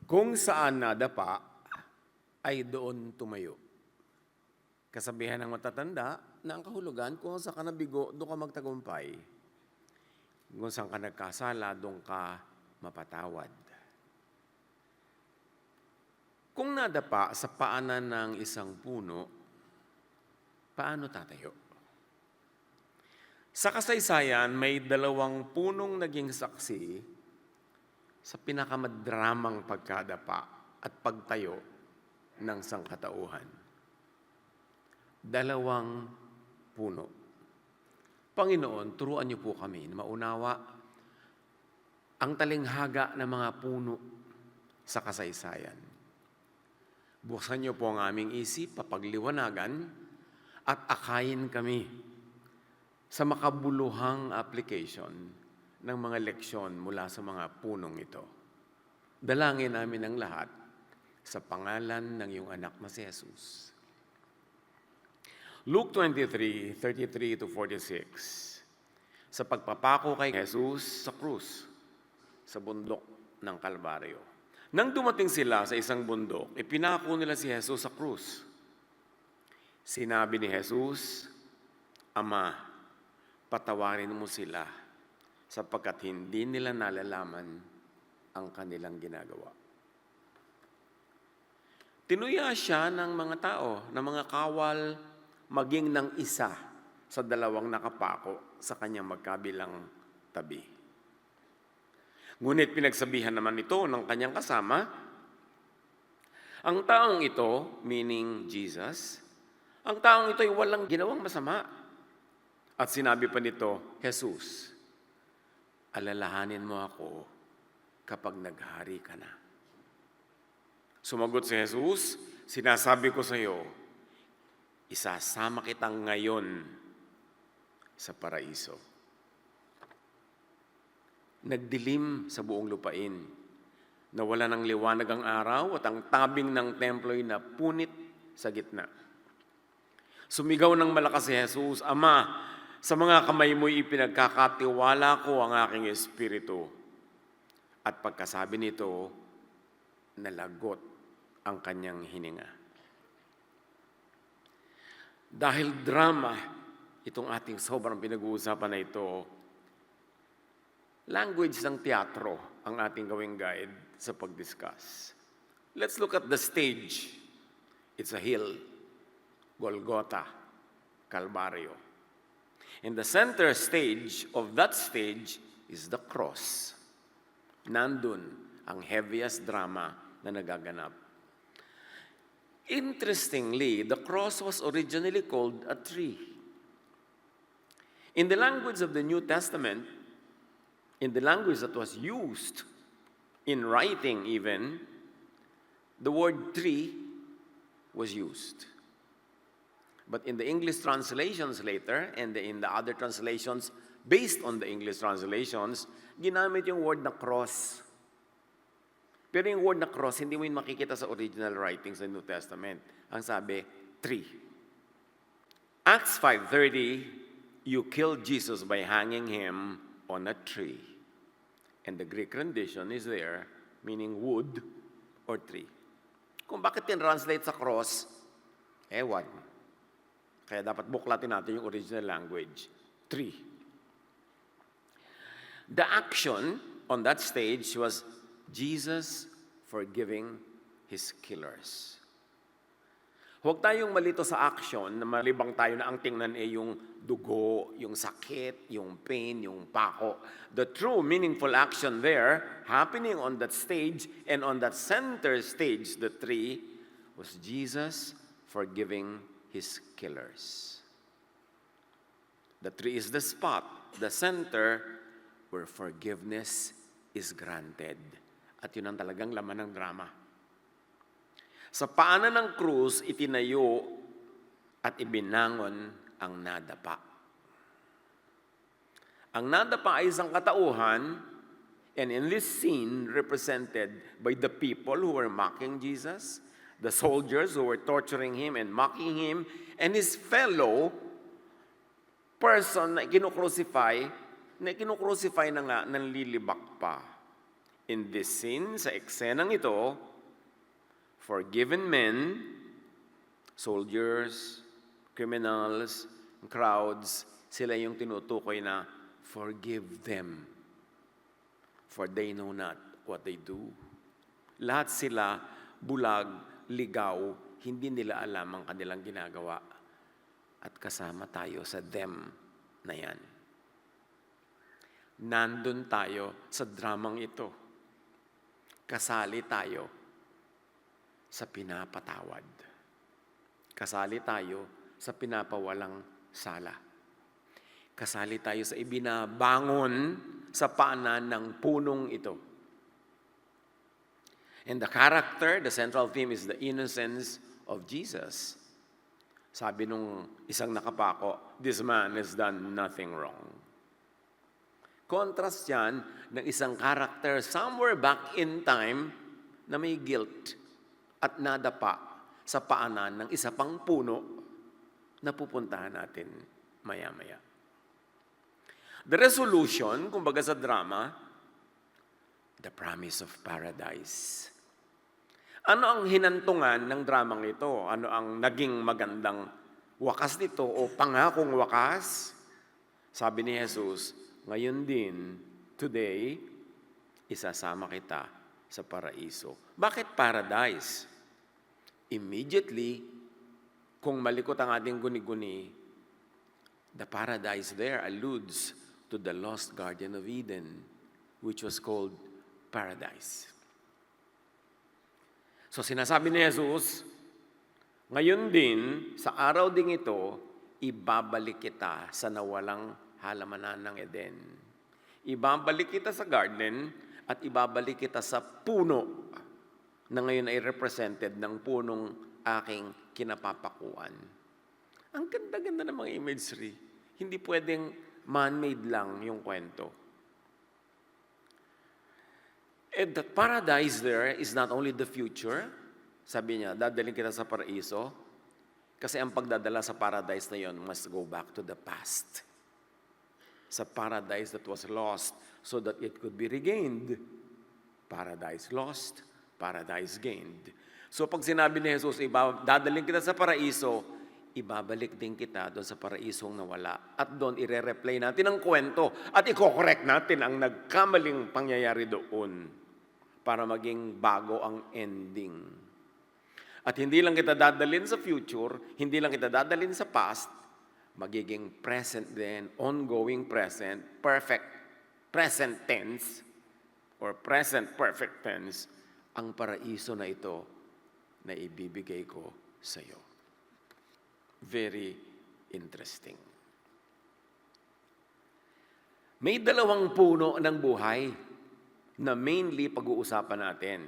Kung saan nadapa, ay doon tumayo. Kasabihan ng matatanda na ang kahulugan, kung saan ka nabigo, doon ka magtagumpay. Kung saan ka nagkasala, doon ka mapatawad. Kung nadapa sa paanan ng isang puno, paano tatayo? Sa kasaysayan, may 2 punong naging saksi sa pinakamadramang pagkadapa at pagtayo ng sangkatauhan. 2 puno. Panginoon, turuan niyo po kami na maunawa ang talinghaga ng mga puno sa kasaysayan. Buksan niyo po ang aming isip, papagliwanagan, at akayin kami sa makabuluhang application ng mga leksyon mula sa mga punong ito. Dalangin namin ang lahat sa pangalan ng iyong anak na si Jesus. Luke 23:33-46. Sa pagpapako kay Jesus sa krus, sa bundok ng Kalbaryo. Nang dumating sila sa isang bundok, ipinako nila si Jesus sa krus. Sinabi ni Jesus, Ama, patawarin mo sila sapagkat hindi nila nalalaman ang kanilang ginagawa. Tinuya siya ng mga tao, ng mga kawal, maging ng isa sa 2 nakapako sa kanyang magkabilang tabi. Ngunit pinagsabihan naman ito ng kanyang kasama, ang taong ito, meaning Jesus, ang taong ito ay walang ginawang masama. At sinabi pa nito, Jesus, alalahanin mo ako kapag naghari ka na. Sumagot si Jesus, sinasabi ko sa iyo, isasama kitang ngayon sa paraiso. Nagdilim sa buong lupain. Nawala ng liwanag ang araw at ang tabing ng templo'y napunit sa gitna. Sumigaw ng malakas si Jesus, Ama, sa mga kamay mo'y ipinagkakatiwala ko ang aking espiritu. At pagkasabi nito, nalagot ang kanyang hininga. Dahil drama, itong ating sobrang pinag-uusapan na ito, language ng teatro ang ating gawing guide sa pag-discuss. Let's look at the stage. It's a hill, Golgotha, Kalbaryo. In the center stage of that stage is the cross. Nandun ang heaviest drama na nagaganap. Interestingly, the cross was originally called a tree. In the language of the New Testament, in the language that was used in writing even, the word tree was used. But in the English translations later, and in the other translations based on the English translations, ginamit yung word na cross. Pero yung word na cross, hindi mo yun makikita sa original writings ng New Testament. Ang sabi, tree. Acts 5:30, you killed Jesus by hanging him on a tree. And the Greek rendition is there, meaning wood or tree. Kung bakit tin-translate sa cross, ewan. Kaya dapat buklatin natin yung original language. Tree. The action on that stage was Jesus forgiving his killers. Huwag tayong malito sa action na malibang tayo na ang tingnan ay yung dugo, yung sakit, yung pain, yung pako. The true meaningful action there, happening on that stage and on that center stage, the tree, was Jesus forgiving his killers. The tree is the spot, the center, where forgiveness is granted. At yun ang talagang laman ng drama. Sa paanan ng krus, itinayo at ibinangon ang nadapa. Ang nadapa ay isang katauhan, and in this scene represented by the people who were mocking Jesus, the soldiers who were torturing him and mocking him, and his fellow person na kinukrucify na nga nanlilibak pa. In this scene, sa eksenang ito, forgiven men, soldiers, criminals, crowds, sila yung tinutukoy na forgive them, for they know not what they do. Lahat sila bulag, ligaw, hindi nila alam ang kanilang ginagawa. At kasama tayo sa them na yan. Nandun tayo sa dramang ito. Kasali tayo sa pinapatawad. Kasali tayo sa pinapawalang sala. Kasali tayo sa ibinabangon sa paanan ng punong ito. And the character, the central theme is the innocence of Jesus. Sabi nung isang nakapako, this man has done nothing wrong. Contrast yan ng isang character somewhere back in time na may guilt at nadapa sa paanan ng isa pang puno na pupuntahan natin maya-maya. The resolution, kumbaga sa drama, the promise of paradise. Ano ang hinantungan ng dramang ito? Ano ang naging magandang wakas nito o pangakong wakas? Sabi ni Jesus, ngayon din, today, isasama kita sa paraiso. Bakit paradise? Immediately, kung malikot ang ating guni-guni, the paradise there alludes to the lost Garden of Eden, which was called paradise. So sinasabi ni Jesus, ngayon din, sa araw ding ito, ibabalik kita sa nawalang halamanan ng Eden. Ibabalik kita sa garden at ibabalik kita sa puno na ngayon ay represented ng punong aking kinapapakuan. Ang ganda-ganda ng mga imagery. Hindi pwedeng man-made lang yung kwento. And the paradise there is not only the future. Sabi niya, dadaling kita sa paraiso. Kasi ang pagdadala sa paradise na yon must go back to the past. Sa paradise that was lost so that it could be regained. Paradise lost, paradise gained. So pag sinabi ni Jesus, dadaling kita sa paraiso, ibabalik din kita doon sa paraisong nawala. At doon ire-replay natin ang kwento at i-correct natin ang nagkamaling pangyayari doon para maging bago ang ending. At hindi lang kita dadalhin sa future, hindi lang kita dadalhin sa past, magiging present din, ongoing present, perfect present tense, or present perfect tense, ang paraiso na ito na ibibigay ko sa iyo. Very interesting. May dalawang puno ng buhay na mainly pag-uusapan natin.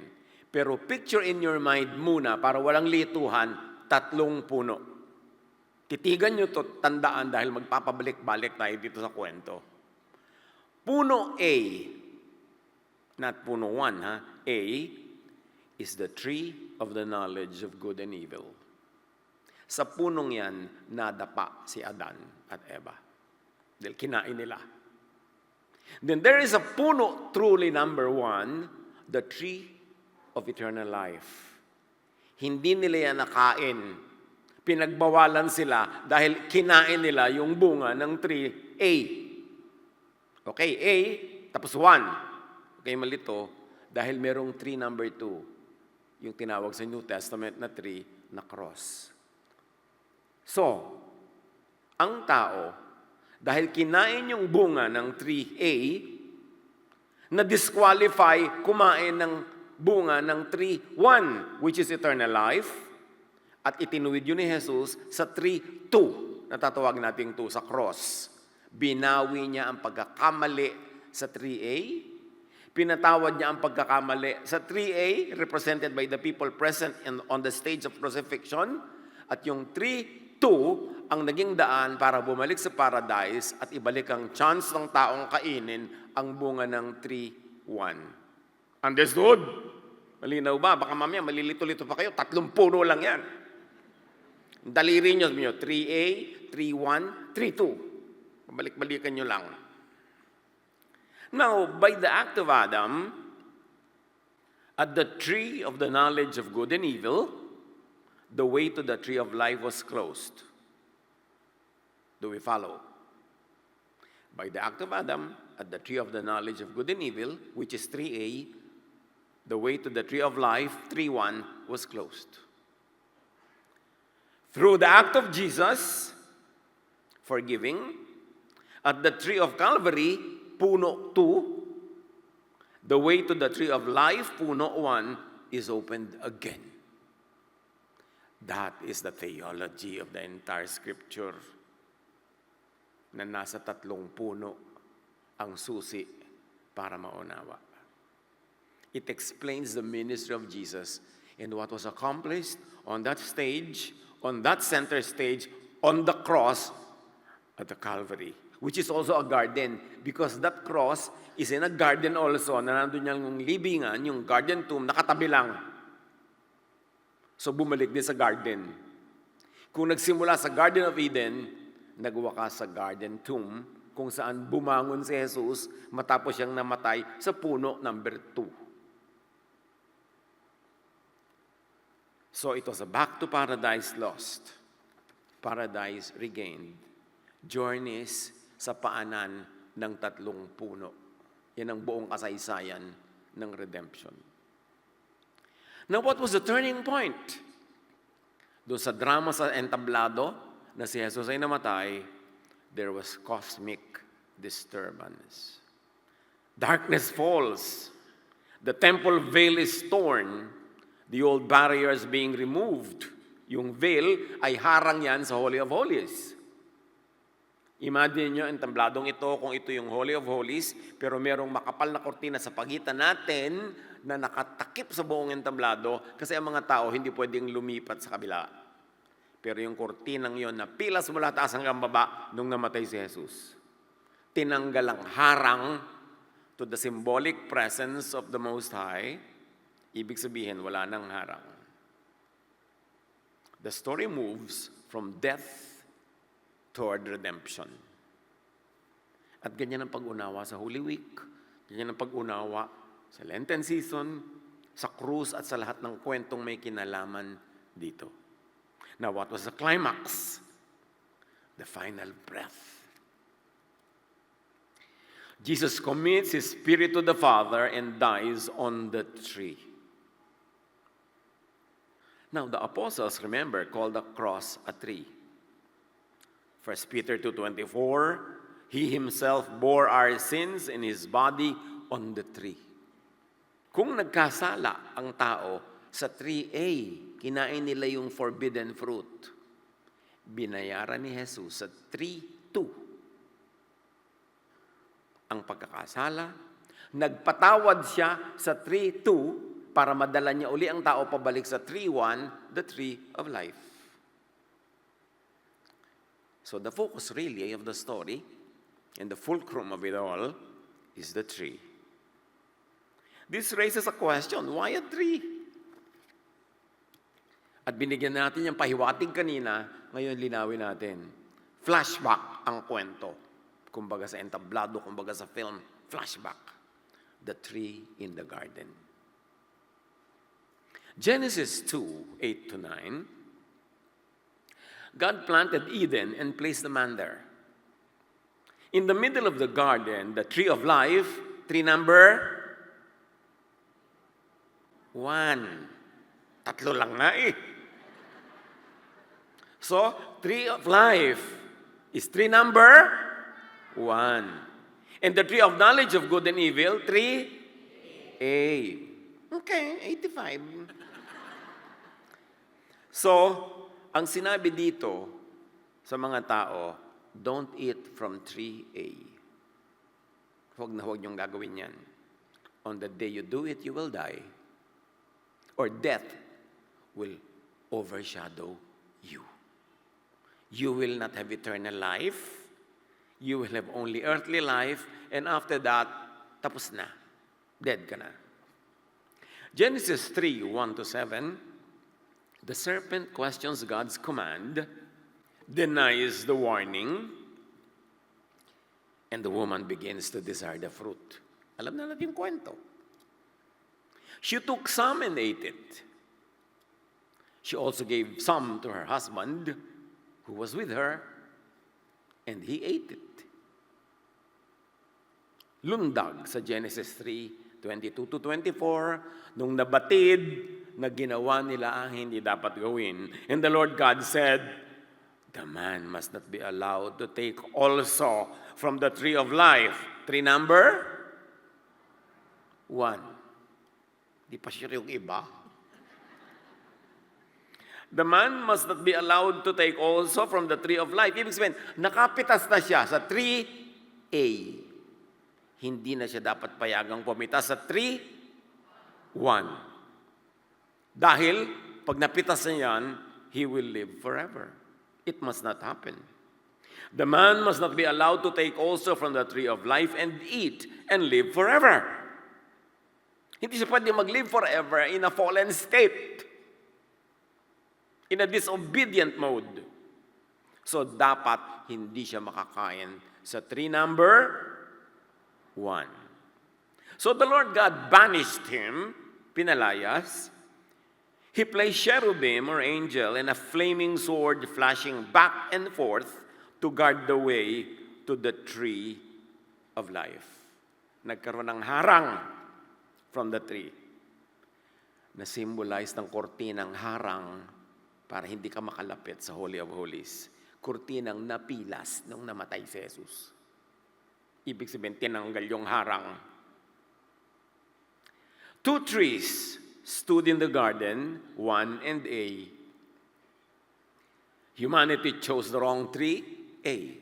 Pero picture in your mind muna, para walang lituhan, 3 puno. Titigan nyo to, tandaan dahil magpapabalik-balik tayo dito sa kwento. Puno A, not puno 1, ha? A is the tree of the knowledge of good and evil. Sa punong yan, nadapa si Adan at Eva. Dahil kinain nila. Then there is a puno, truly number 1, the tree of eternal life. Hindi nila yan nakain. Pinagbawalan sila dahil kinain nila yung bunga ng tree A. Okay, A, tapos 1. Okay, malito. Dahil merong tree number 2. Yung tinawag sa New Testament na tree na cross. So, ang tao, dahil kinain yung bunga ng tree A, na-disqualify kumain ng bunga ng tree 1, which is eternal life, at itinuwid yun ni Jesus sa tree 2, natatawag natin 2 sa cross. Binawi niya ang pagkakamali sa tree A, pinatawad niya ang pagkakamali sa 3A, represented by the people present on the stage of crucifixion, at yung 3-2 ang naging daan para bumalik sa paradise at ibalik ang chance ng taong kainin ang bunga ng 3-1. Understood? Malinaw ba? Baka mamaya malilito-lito pa kayo. 3 puno lang yan. Daliri nyo, 3A, 3-1, 3-2. Balik-balikan nyo lang. Now, by the act of Adam, At the tree of the knowledge of good and evil, the way to the tree of life was closed. Do we follow? By the act of Adam, at the tree of the knowledge of good and evil, which is 3a, the way to the tree of life, 3:1, was closed. Through the act of Jesus, forgiving, at the tree of Calvary, puno 2, the way to the tree of life, puno 1, is opened again. That is the theology of the entire Scripture, na nasa 3 puno ang susi para maunawa. It explains the ministry of Jesus and what was accomplished on that stage, on that center stage, on the cross at the Calvary, which is also a garden, because that cross is in a garden also, na nandun yung libingan, yung garden tomb, nakatabi lang. So bumalik din sa garden. Kung nagsimula sa Garden of Eden, nagwakas sa garden tomb, kung saan bumangon si Jesus matapos siyang namatay sa puno number 2. So it was a back to paradise lost, paradise regained, journeys sa paanan ng 3 puno. Yan ang buong kasaysayan ng redemption. Now, what was the turning point? Doon sa drama sa entablado na si Jesus ay namatay, there was cosmic disturbance. Darkness falls. The temple veil is torn. The old barrier is being removed. Yung veil ay harang yan sa Holy of Holies. Imagine nyo, ang tambladong ito, kung ito yung Holy of Holies, pero merong makapal na kortina sa pagitan natin na nakatakip sa buong entablado kasi ang mga tao hindi pwedeng lumipat sa kabila. Pero yung kortinang yon na pilas mula taas hanggang baba nung namatay si Jesus, tinanggal ang harang to the symbolic presence of the Most High. Ibig sabihin, wala nang harang. The story moves from death toward redemption. At ganyan ang pag-unawa sa Holy Week, ganyan ang pag-unawa sa Lenten season, sa krus at sa lahat ng kwentong may kinalaman dito. Now, what was the climax? The final breath. Jesus commits his spirit to the Father and dies on the tree. Now, the apostles, remember, called the cross a tree. 1 Peter 2:24, he himself bore our sins in his body on the tree. Kung nagkasala ang tao sa 3a, kinain nila yung forbidden fruit. Binayaran ni Jesus sa 3:2 ang pagkakasala. Nagpatawad siya sa 3:2 para madala niya uli ang tao pabalik sa 3:1, the tree of life. So the focus really of the story and the fulcrum of it all is the tree. This raises a question, why a tree? At binigyan natin yung pahiwatig kanina, ngayon linawin natin. Flashback ang kwento. Kumbaga sa entablado, kumbaga sa film, flashback. The tree in the garden. Genesis 2:8-9, God planted Eden and placed the man there. In the middle of the garden, the tree of life, tree number 1. 3 lang na eh. So, tree of life is tree number 1. And the tree of knowledge of good and evil, 3a. Okay, 85. So, ang sinabi dito sa mga tao, don't eat from tree A. Huwag na huwag niyong gagawin yan. On the day you do it, you will die. Or death will overshadow you. You will not have eternal life. You will have only earthly life. And after that, tapos na. Dead ka na. Genesis 3:1-7, the serpent questions God's command, denies the warning, and the woman begins to desire the fruit. Alam na natin yung kwento. She took some and ate it. She also gave some to her husband, who was with her, and he ate it. Lundag sa Genesis 3:22-24, nung nabatid na ginawa nila ang hindi dapat gawin. And the Lord God said, the man must not be allowed to take also from the tree of life. Tree number 1. Di pa sure yung iba. The man must not be allowed to take also from the tree of life. Ibig sabihin, nakapitas na siya sa tree A. Hindi na siya dapat payagang pumitas sa tree 1. Dahil, pag napitas na yan, he will live forever. It must not happen. The man must not be allowed to take also from the tree of life and eat and live forever. Hindi siya pwede mag-live forever in a fallen state, in a disobedient mode. So, dapat hindi siya makakain sa tree number 1. So, the Lord God banished him, pinalayas. He placed cherubim or angel and a flaming sword flashing back and forth to guard the way to the tree of life. Nagkaroon ng harang from the tree na symbolize ng kortinang harang para hindi ka makalapit sa Holy of Holies. Kortinang napilas nung namatay si Jesus. Ibig sabihin, tinanggal yung harang. 2 trees stood in the garden, 1 and A. Humanity chose the wrong tree, A.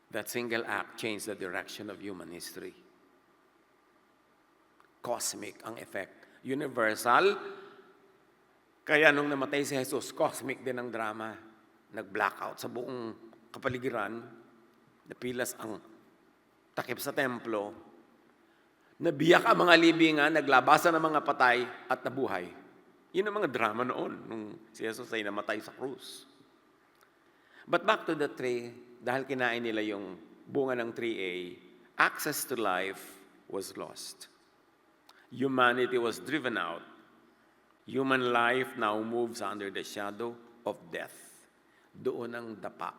That single act changed the direction of human history. Cosmic ang effect. Universal. Kaya nung namatay si Jesus, cosmic din ang drama. Nag-blackout sa buong kapaligiran. Napilas ang takip sa templo. Nabiyak ang mga libingan, naglabasan ang mga patay, at nabuhay. Yun ang mga drama noon, nung si Jesus ay namatay sa krus. But back to the tree, dahil kinain nila yung bunga ng tree A, access to life was lost. Humanity was driven out. Human life now moves under the shadow of death. Doon ang dapa.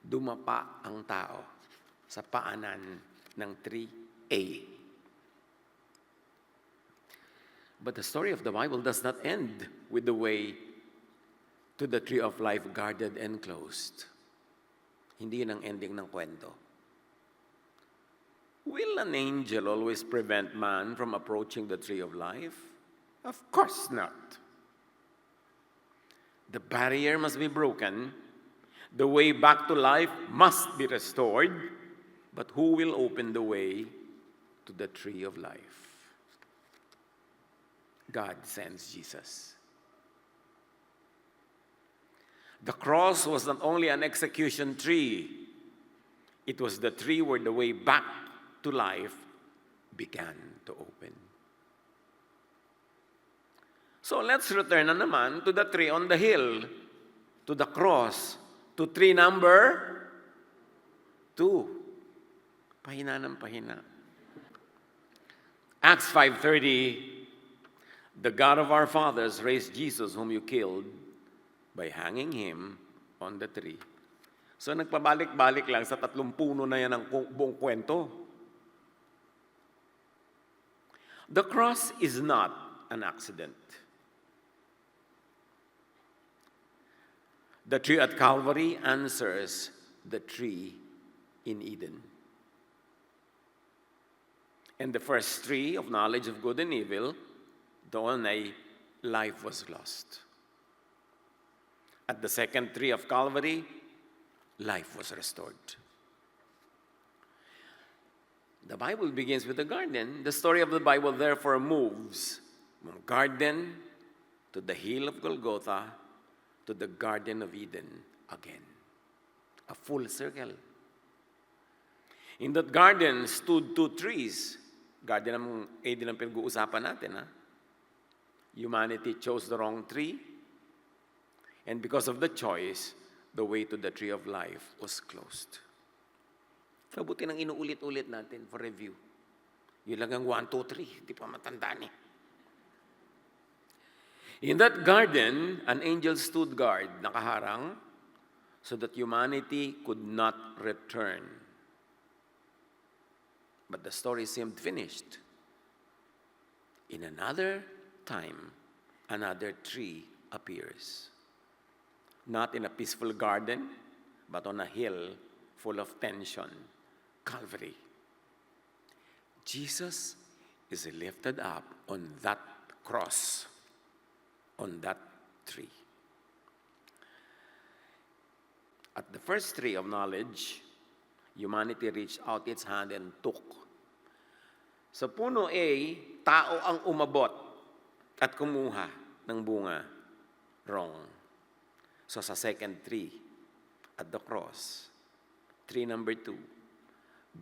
Dumapa ang tao sa paanan ng tree A. But the story of the Bible does not end with the way to the tree of life guarded and closed. Hindi yun ang ending ng kwento. Will an angel always prevent man from approaching the tree of life? Of course not. The barrier must be broken. The way back to life must be restored. But who will open the way to the tree of life? God sends Jesus. The cross was not only an execution tree, it was the tree where the way back to life began to open. So let's return na naman to the tree on the hill, to the cross, to tree number 2. Pahina ng pahina. Acts 5:30, the God of our fathers raised Jesus whom you killed by hanging him on the tree. So nagpabalik-balik lang sa 3 puno na yan ang buong kwento. The cross is not an accident. The tree at Calvary answers the tree in Eden. And the first tree of knowledge of good and evil, doon ay life was lost. At the second tree of Calvary, life was restored. The Bible begins with the garden. The story of the Bible therefore moves from garden to the hill of Golgotha to the Garden of Eden again. A full circle. In that garden stood 2 trees. Garden ng Eden ang pinag-uusapan natin, ha? Humanity chose the wrong tree. And because of the choice, the way to the tree of life was closed. Mabuti nang inuulit-ulit natin for review. Yun lang ang 1, 2, 3. Hindi pa matandaan eh. In that garden, an angel stood guard, nakaharang, so that humanity could not return. But the story seemed finished. In another time, another tree appears. Not in a peaceful garden, but on a hill full of tension, Calvary. Jesus is lifted up on that cross, on that tree. At the first tree of knowledge, humanity reached out its hand and took. Sa puno A, tao ang umabot at kumuha ng bunga. Wrong. So sa second tree, at the cross, tree number 2,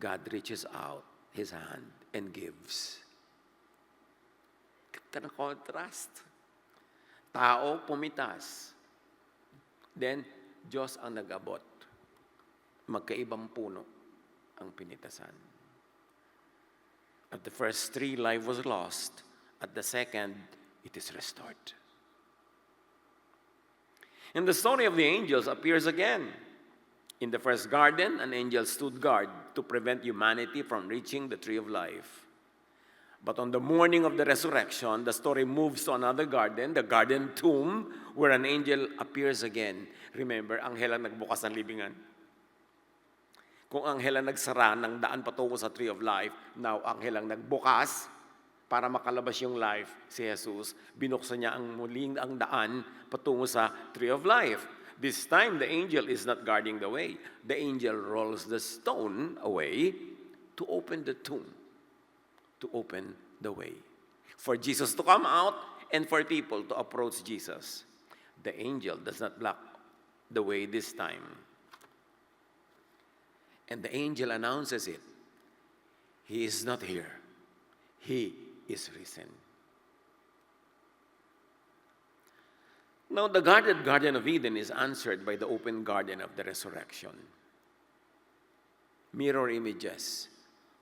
God reaches out His hand and gives. Ganda ng contrast. Tao pumitas. Then, Diyos ang nag-abot. Magkaibang puno ang pinitasan. At the first tree, life was lost. At the second, it is restored. And the story of the angels appears again. In the first garden, an angel stood guard to prevent humanity from reaching the tree of life. But on the morning of the resurrection, the story moves to another garden, the garden tomb, where an angel appears again. Remember, anghel ang nagbukas ng libingan. Kung anghel ang nagsara ng daan patungo sa tree of life, now anghel ang nagbukas para makalabas yung life, si Jesus, binuksan niya ang muling ang daan patungo sa tree of life. This time, the angel is not guarding the way. The angel rolls the stone away to open the tomb, to open the way. For Jesus to come out and for people to approach Jesus. The angel does not block the way this time. And the angel announces it. He is not here. He is risen. Now, the guarded Garden of Eden is answered by the open garden of the resurrection. Mirror images.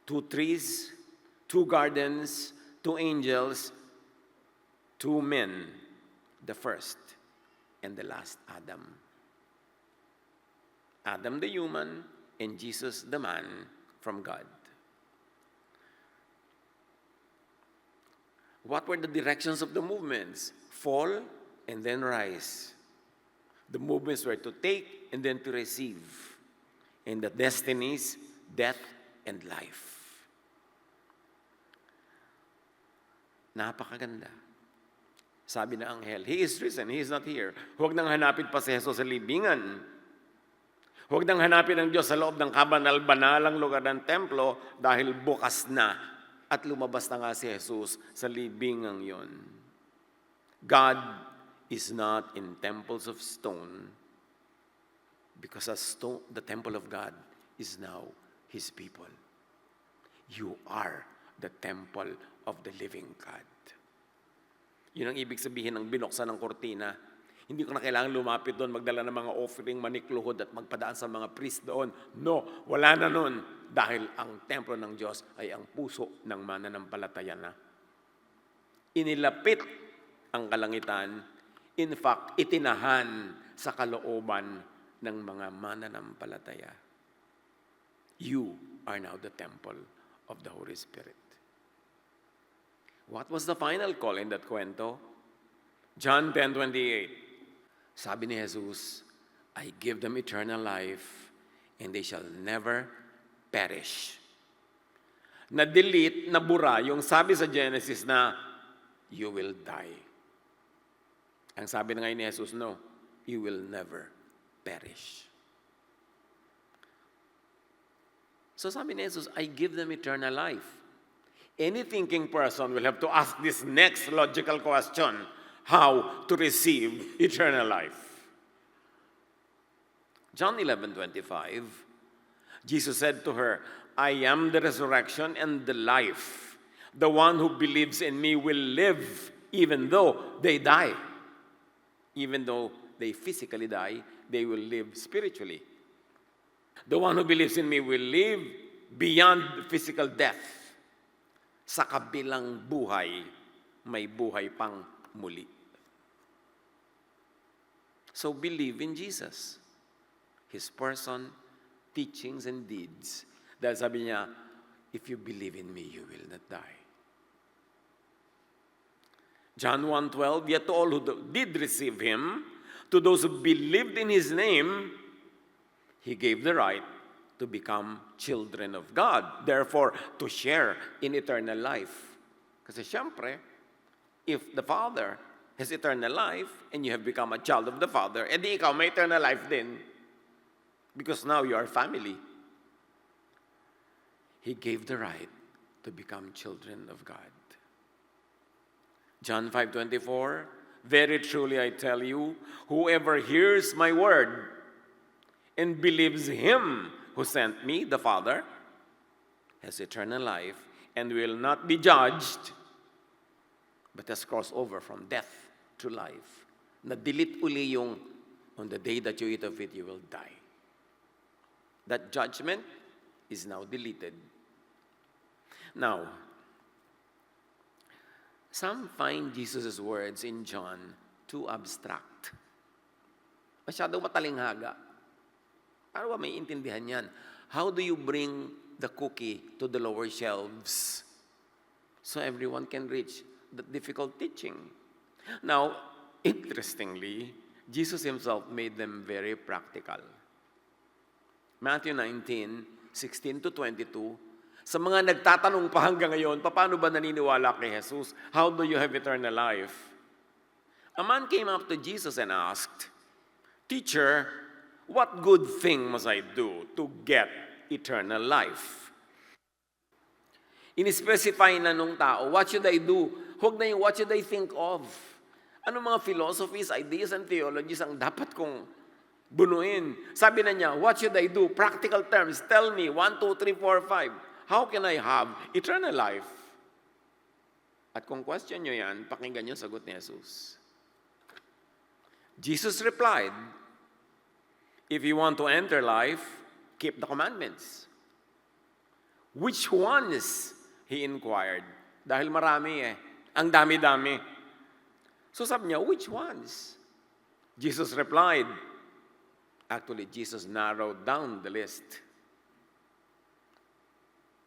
2 trees, 2 gardens, 2 angels, 2 men, the first and the last Adam. Adam the human and Jesus the man from God. What were the directions of the movements? Fall and then rise. The movements were to take and then to receive. And the destinies, death and life. Napakaganda. Sabi na anghel, He is risen, He is not here. Huwag nang hanapin pa si Jesus sa libingan. Huwag nang hanapin ang Diyos sa loob ng kabanal-banalang lugar ng templo dahil bukas na at lumabas na nga si Jesus sa libingang yon. God is not in temples of stone because the temple of God is now His people. You are the temple of the living God. Yun ang ibig sabihin ng binuksan ng kortina. Hindi ko na kailangan lumapit doon, magdala ng mga offering, manikluhod at magpadaan sa mga priest doon. No, wala na noon dahil ang templo ng Diyos ay ang puso ng mananampalataya na. Inilapit ang kalangitan. In fact, itinahan sa kalooban ng mga mananampalataya. You are now the temple of the Holy Spirit. What was the final call in that kwento? John 10:28. Sabi ni Jesus, I give them eternal life and they shall never perish. Na-delete, nabura yung sabi sa Genesis na you will die. Ang sabi na ngayon ni Jesus, no, you will never perish. So sabi ni Jesus, I give them eternal life. Any thinking person will have to ask this next logical question, how to receive eternal life. John 11:25, Jesus said to her, I am the resurrection and the life. The one who believes in me will live even though they die. Even though they physically die, they will live spiritually. The one who believes in me will live beyond physical death. sa kabilang buhay, may buhay pang muli. So believe in Jesus, His person, teachings, and deeds. Dahil sabi niya, if you believe in me, you will not die. John 1:12, yet to all who did receive Him, to those who believed in His name, He gave the right to become children of God. Therefore, to share in eternal life. Kasi syempre, if the Father has eternal life and you have become a child of the Father, edi ikaw may eternal life din. Because now you are family. He gave the right to become children of God. John 5:24, very truly I tell you, whoever hears my word and believes Him who sent me, the Father, has eternal life and will not be judged, but has crossed over from death to life. Na-delete uli yung, on the day that you eat of it, you will die. That judgment is now deleted. Now, some find Jesus' words in John too abstract. Masyadong matalinghaga. Para ba may intindihan yan? How do you bring the cookie to the lower shelves so everyone can reach the difficult teaching? Now, interestingly, Jesus Himself made them very practical. Matthew 19:16-22, sa mga nagtatanong pa hanggang ngayon, paano ba naniniwala kay Jesus? How do you have eternal life? A man came up to Jesus and asked, Teacher, what good thing must I do to get eternal life? In-specify na nung tao, what should I do? Huwag na yung what should I think of? Ano mga philosophies, ideas, and theologies ang dapat kong bunuin? Sabi na niya, what should I do? Practical terms, tell me, 1, 2, 3, 4, 5. How can I have eternal life? At kung question nyo yan, pakinggan nyo sagot ni Jesus. Jesus replied, if you want to enter life, keep the commandments. Which ones? He inquired. Dahil marami Ang dami-dami. So sabi niya, which ones? Jesus replied. Actually, Jesus narrowed down the list.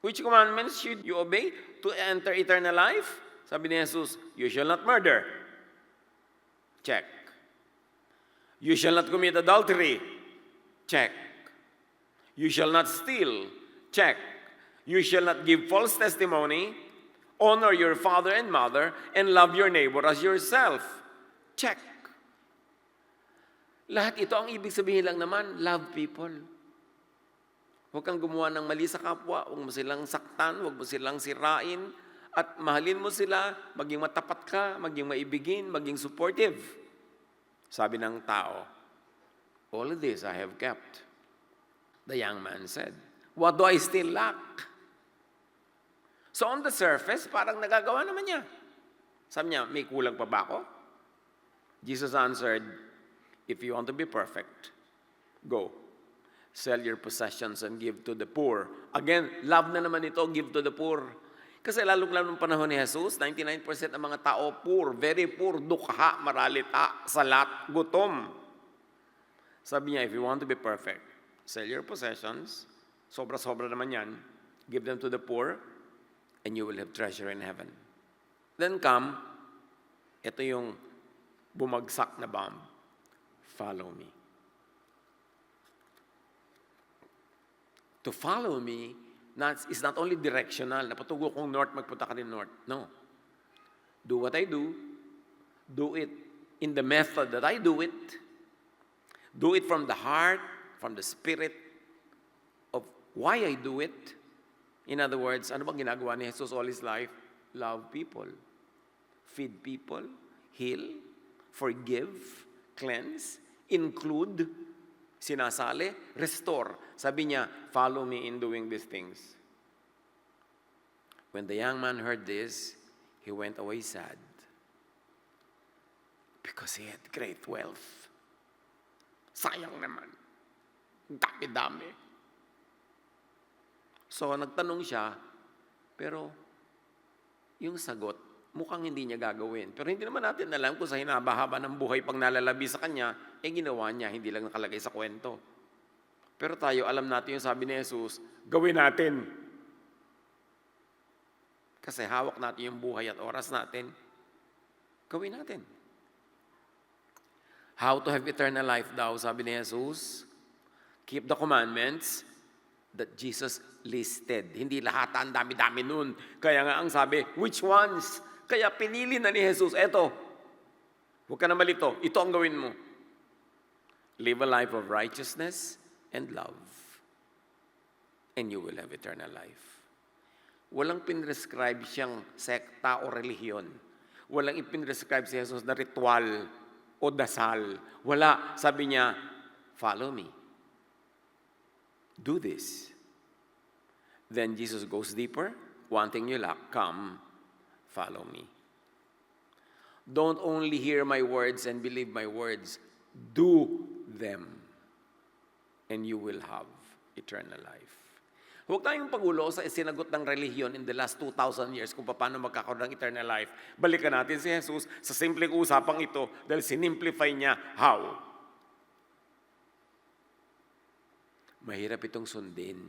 Which commandments should you obey to enter eternal life? Sabi ni Jesus, you shall not murder. Check. You shall not commit adultery. Check. You shall not steal. Check. You shall not give false testimony. Honor your father and mother, and love your neighbor as yourself. Check. Lahat ito ang ibig sabihin lang naman, love people. Huwag kang gumawa ng mali sa kapwa, huwag mo silang saktan, huwag mo silang sirain, at mahalin mo sila, maging matapat ka, maging maibigin, maging supportive. Sabi ng tao, all of this I have kept. The young man said, what do I still lack? So on the surface, parang nagagawa naman niya. Sabi niya, may kulang pa ba ako? Jesus answered, if you want to be perfect, go. Sell your possessions and give to the poor. Again, love na naman ito, give to the poor. Kasi lalo-lalo ng panahon ni Jesus, 99% ng mga tao poor, very poor, dukha, maralita, salat, gutom. Sabi niya, if you want to be perfect, sell your possessions, sobra-sobra naman yan, give them to the poor, and you will have treasure in heaven. Then come, ito yung bumagsak na bomb, follow me. To follow me is not only directional, napatugo kong north, magpunta ka rin north. No. Do what I do it in the method that I do it from the heart, from the spirit of why I do it. In other words, ano bang ginagawa ni Jesus all His life? Love people, feed people, heal, forgive, cleanse, include, sinasali, restore. Sabi niya, follow me in doing these things. When the young man heard this, he went away sad because he had great wealth. Sayang naman. Dami-dami. So, nagtanong siya, pero yung sagot, mukhang hindi niya gagawin. Pero hindi naman natin alam kung sa hinaba-haba ng buhay pang nalalabi sa kanya, ginawa niya, hindi lang nakalagay sa kwento. Pero tayo, alam natin yung sabi ni Jesus, gawin natin. Kasi hawak natin yung buhay at oras natin, gawin natin. How to have eternal life daw, sabi ni Jesus, keep the commandments that Jesus listed. Hindi lahat, ang dami-dami nun. Kaya nga ang sabi, which ones? Kaya pinili na ni Jesus, eto, huwag ka na malito, ito ang gawin mo. Live a life of righteousness and love, and you will have eternal life. Walang pinrescribe siyang sekta o relihiyon. Walang ipinrescribe si Jesus na ritual o dasal. Wala. Sabi niya, follow me. Do this. Then Jesus goes deeper. One thing you lack, come, follow me. Don't only hear my words and believe my words. Do them. And you will have eternal life. Huwag tayong pagulo sa sinagot ng relihiyon in the last 2,000 years kung paano magkakaroon ng eternal life. Balikan natin si Jesus sa simpleng usapang ito dahil sinimplify niya how. Mahirap itong sundin.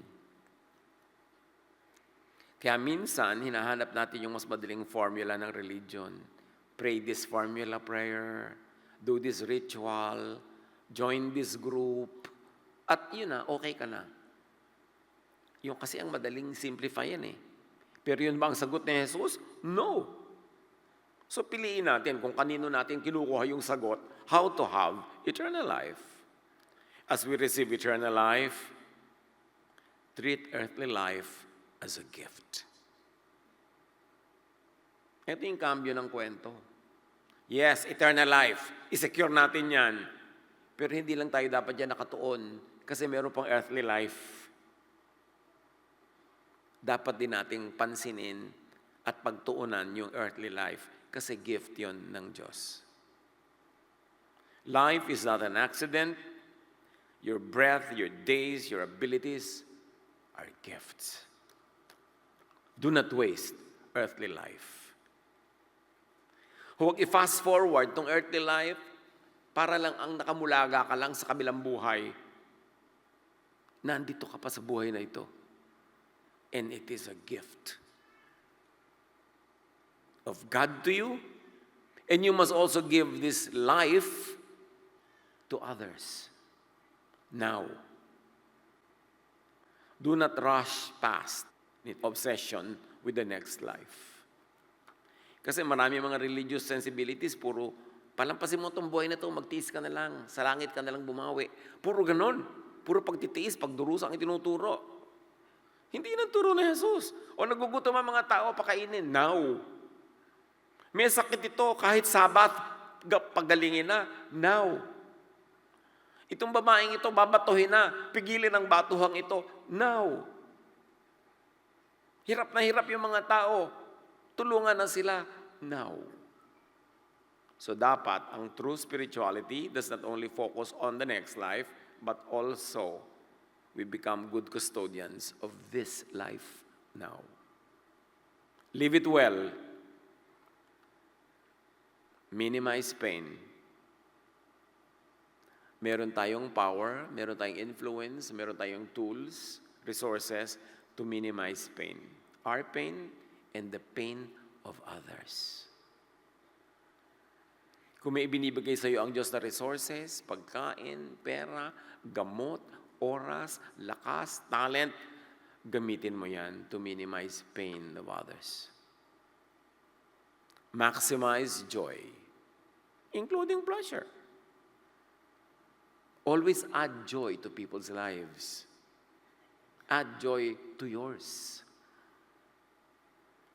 Kaya minsan, hinahanap natin yung mas madaling formula ng religion. Pray this formula prayer, do this ritual, join this group, at yun na, okay ka na. Yung kasi ang madaling simplify yan eh. Pero yun ba ang sagot ni Jesus? No. So piliin natin kung kanino natin kinukuha yung sagot, how to have eternal life. As we receive eternal life, treat earthly life as a gift. Ito yung cambio ng kwento. Yes, eternal life. I-secure natin yan. Pero hindi lang tayo dapat yan nakatuon kasi meron pang earthly life. Dapat din nating pansinin at pagtuunan yung earthly life kasi gift yon ng Diyos. Life is not an accident. Your breath, your days, your abilities are gifts. Do not waste earthly life. Huwag i-fast forward tong earthly life para lang ang nakamulaga ka lang sa kabilang buhay. Nandito ka pa sa buhay na ito. And it is a gift of God to you. And you must also give this life to others. Now, do not rush past the obsession with the next life. Kasi marami mga religious sensibilities, puro, palampasin mo itong buhay na ito, magtiis ka na lang, sa langit ka na lang bumawi. Puro ganon. Puro pagtitiis, pagdurusa ang itinuturo. Hindi nang turo ni Jesus. O nagugutom ang mga tao, pakainin. Now. May sakit ito, kahit Sabat, pagalingin na. Now. Itong babaeng ito, babatuhin na. Pigilin ang batuhang ito. Now. Hirap na hirap yung mga tao. Tulungan na sila. Now. So dapat, ang true spirituality does not only focus on the next life, but also we become good custodians of this life now. Live it well. Minimize pain. Meron tayong power, meron tayong influence, meron tayong tools, resources to minimize pain. Our pain and the pain of others. Kung may ibinibigay sa iyo ang Diyos na resources, pagkain, pera, gamot, oras, lakas, talent, gamitin mo yan to minimize pain of others. Maximize joy, including pleasure. Always add joy to people's lives. Add joy to yours.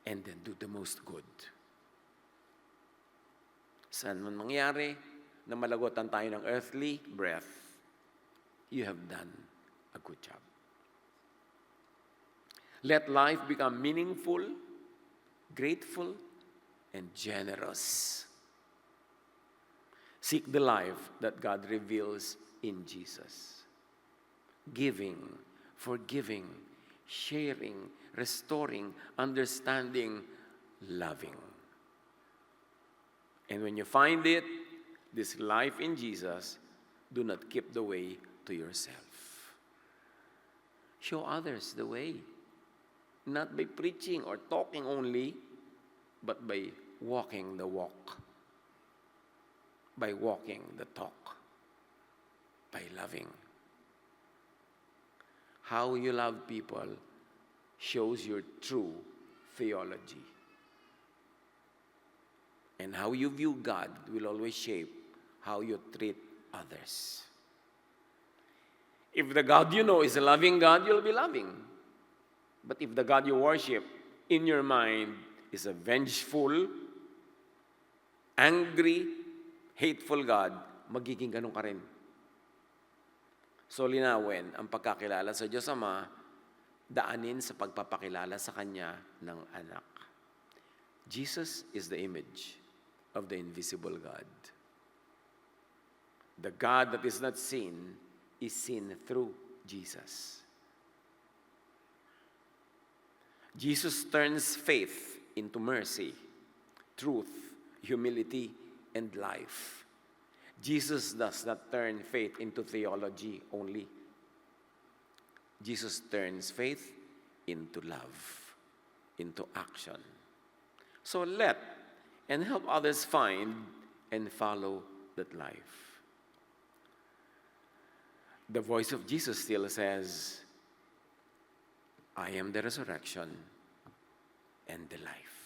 And then do the most good. Saan man mangyari na malagotan tayo ng earthly breath, you have done a good job. Let life become meaningful, grateful, and generous. Seek the life that God reveals in Jesus. Giving, forgiving, sharing, restoring, understanding, loving. And when you find it, this life in Jesus, do not keep the way to yourself. Show others the way. Not by preaching or talking only, but by walking the walk. By walking the talk. By loving. How you love people shows your true theology. And how you view God will always shape how you treat others. If the God you know is a loving God, you'll be loving. But if the God you worship in your mind is a vengeful, angry, hateful God, magiging ganun ka rin. So linawin ang pagkakilala sa Diyos Ama, daanin sa pagpapakilala sa Kanya ng anak. Jesus is the image of the invisible God. The God that is not seen is seen through Jesus. Jesus turns faith into mercy, truth, humility, and life. Jesus does not turn faith into theology only. Jesus turns faith into love, into action. So let and help others find and follow that life. The voice of Jesus still says, I am the resurrection and the life.